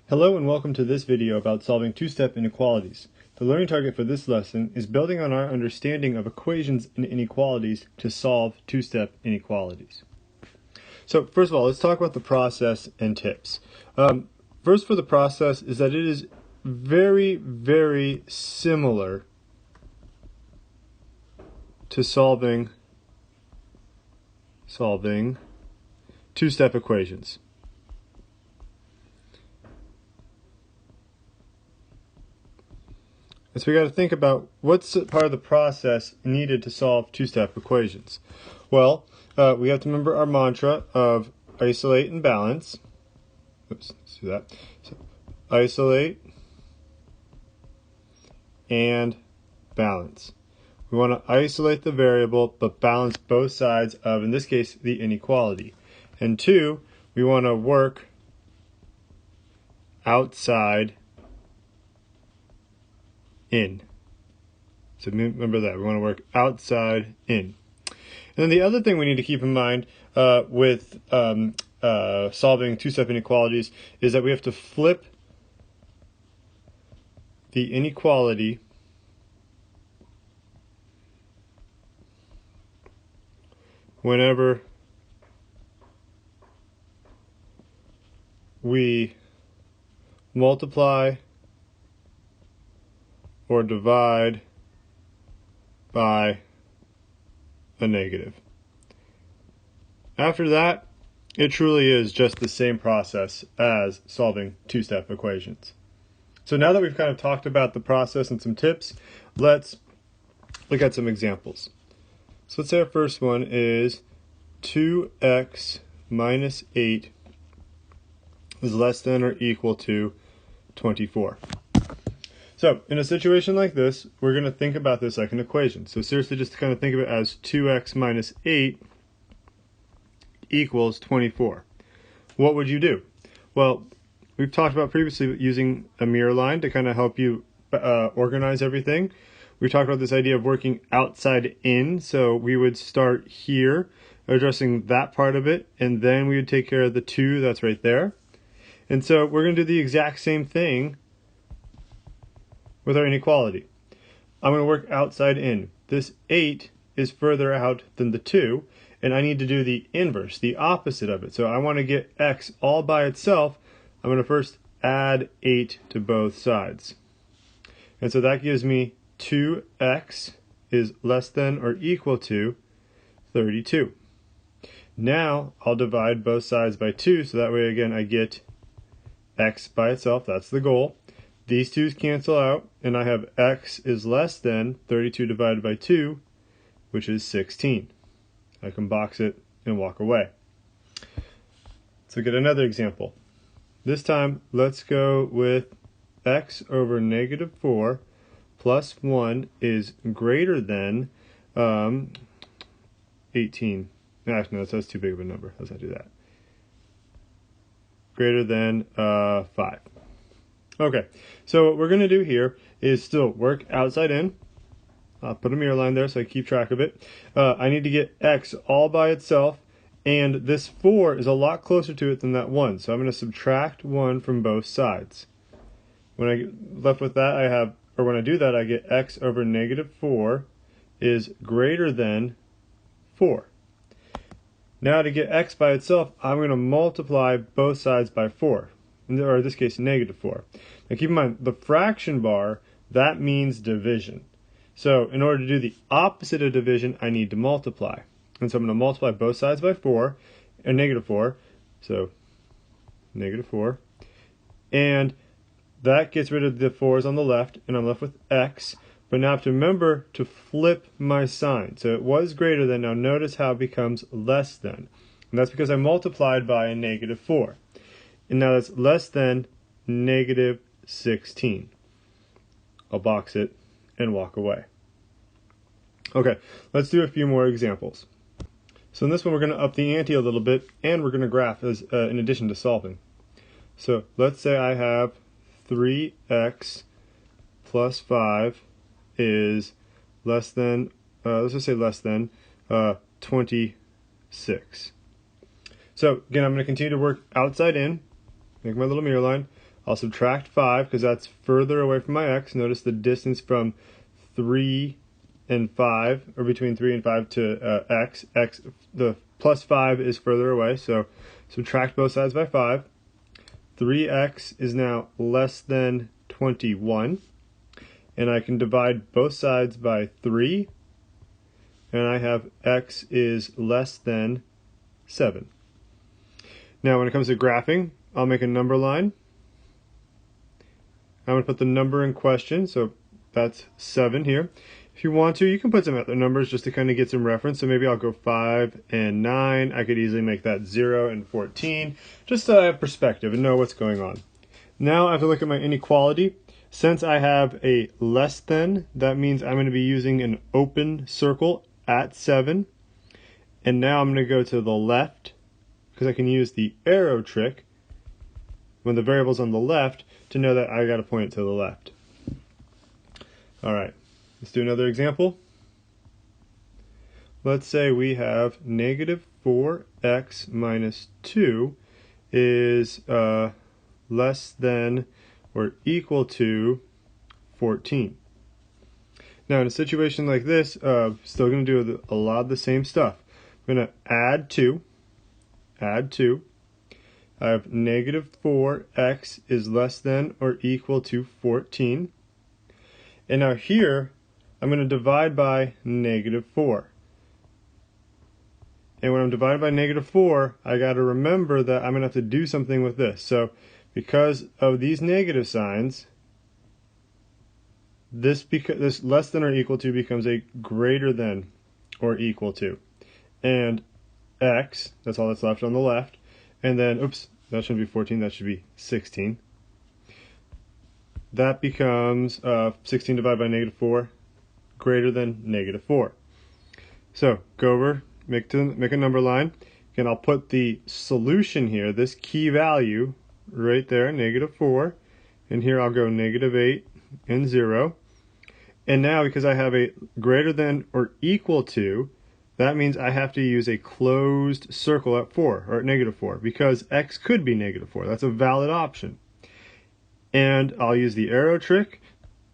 Hello and welcome to this video about solving two-step inequalities. The learning target for this lesson is building on our understanding of equations and inequalities to solve two-step inequalities. So first of all, let's talk about the process and tips. First for the process is that it is very similar to solving two-step equations. So we got to think about what's part of the process needed to solve two-step equations. Well, we have to remember our mantra of isolate and balance. Oops, let's do that. So, isolate and balance. We want to isolate the variable but balance both sides of, in this case, the inequality. And two, we want to work outside in. So remember that. We want to work outside in. And then the other thing we need to keep in mind with solving two-step inequalities is that we have to flip the inequality whenever we multiply or divide by a negative. After that, it truly is just the same process as solving two-step equations. So now that we've kind of talked about the process and some tips, let's look at some examples. So let's say our first one is 2x minus 8 is less than or equal to 24. So in a situation like this, we're going to think about this like an equation. So seriously, just kind of think of it as 2x minus 8 equals 24. What would you do? Well, we've talked about previously using a mirror line to kind of help you organize everything. We talked about this idea of working outside in. So we would start here, addressing that part of it, and then we would take care of the 2 that's right there. And so we're going to do the exact same thing with our inequality. I'm going to work outside in. This 8 is further out than the 2, and I need to do the inverse, the opposite of it. So I want to get x all by itself. I'm going to first add 8 to both sides. And so that gives me 2x is less than or equal to 32. Now I'll divide both sides by 2, so that way again I get x by itself. That's the goal. These 2's cancel out, and I have x is less than 32 divided by 2, which is 16. I can box it and walk away. Let's look at another example. This time, let's go with x over negative 4 plus 1 is greater than 18. Actually, no, that's too big of a number. Let's not do that. Greater than 5. Okay, so what we're going to do here is still work outside in. I'll put a mirror line there so I keep track of it. I need to get x all by itself, and this 4 is a lot closer to it than that 1. So I'm going to subtract 1 from both sides. When I get left with that, when I do that, I get x over negative 4 is greater than 4. Now to get x by itself, I'm going to multiply both sides by 4. Or in this case, negative 4. Now keep in mind, the fraction bar, that means division. So in order to do the opposite of division, I need to multiply. And so I'm going to multiply both sides by 4, and negative 4. So negative 4. And that gets rid of the 4's on the left, and I'm left with x. But now I have to remember to flip my sign. So it was greater than. Now notice how it becomes less than. And that's because I multiplied by a negative 4. And now that's less than negative 16. I'll box it and walk away. Okay, let's do a few more examples. So in this one, we're going to up the ante a little bit, and we're going to graph as in addition to solving. So let's say I have 3x plus 5 is less than, let's just say less than 26. So again, I'm going to continue to work outside in. Make my little mirror line. I'll subtract 5 because that's further away from my x. Notice the distance from 3 and 5, or between 3 and 5 to x. The plus 5 is further away, so subtract both sides by 5. 3x is now less than 21. And I can divide both sides by 3. And I have x is less than 7. Now when it comes to graphing, I'll make a number line. I'm going to put the number in question, so that's 7 here. If you want to, you can put some other numbers just to kind of get some reference. So maybe I'll go 5 and 9. I could easily make that 0 and 14, just to have perspective and know what's going on. Now I have to look at my inequality. Since I have a less than, that means I'm going to be using an open circle at 7. And now I'm going to go to the left, because I can use the arrow trick when the variable's on the left to know that I got to point it to the left. Alright, let's do another example. Let's say we have negative 4x minus 2 is less than or equal to 14. Now in a situation like this, still going to do a lot of the same stuff. I'm going to add 2. I have negative 4x is less than or equal to 14. And now here, I'm going to divide by negative 4. And when I'm divided by negative 4, I got to remember that I'm going to have to do something with this. So because of these negative signs, this less than or equal to becomes a greater than or equal to. And x, that's all that's left on the left. And then, oops, that shouldn't be 14, that should be 16. That becomes 16 divided by negative 4, greater than negative 4. So go over, make a number line. Again, I'll put the solution here, this key value, right there, negative 4. And here I'll go negative 8 and 0. And now because I have a greater than or equal to, that means I have to use a closed circle at 4, or at negative 4, because x could be negative 4. That's a valid option. And I'll use the arrow trick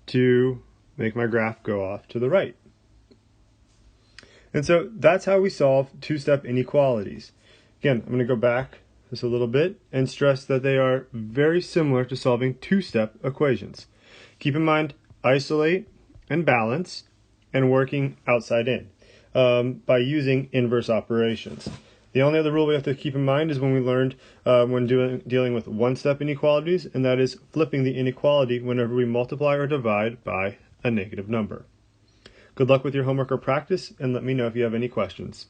to make my graph go off to the right. And so that's how we solve two-step inequalities. Again, I'm going to go back just a little bit and stress that they are very similar to solving two-step equations. Keep in mind, isolate and balance, and working outside in. By using inverse operations. The only other rule we have to keep in mind is when we learned when dealing with one-step inequalities, and that is flipping the inequality whenever we multiply or divide by a negative number. Good luck with your homework or practice, and let me know if you have any questions.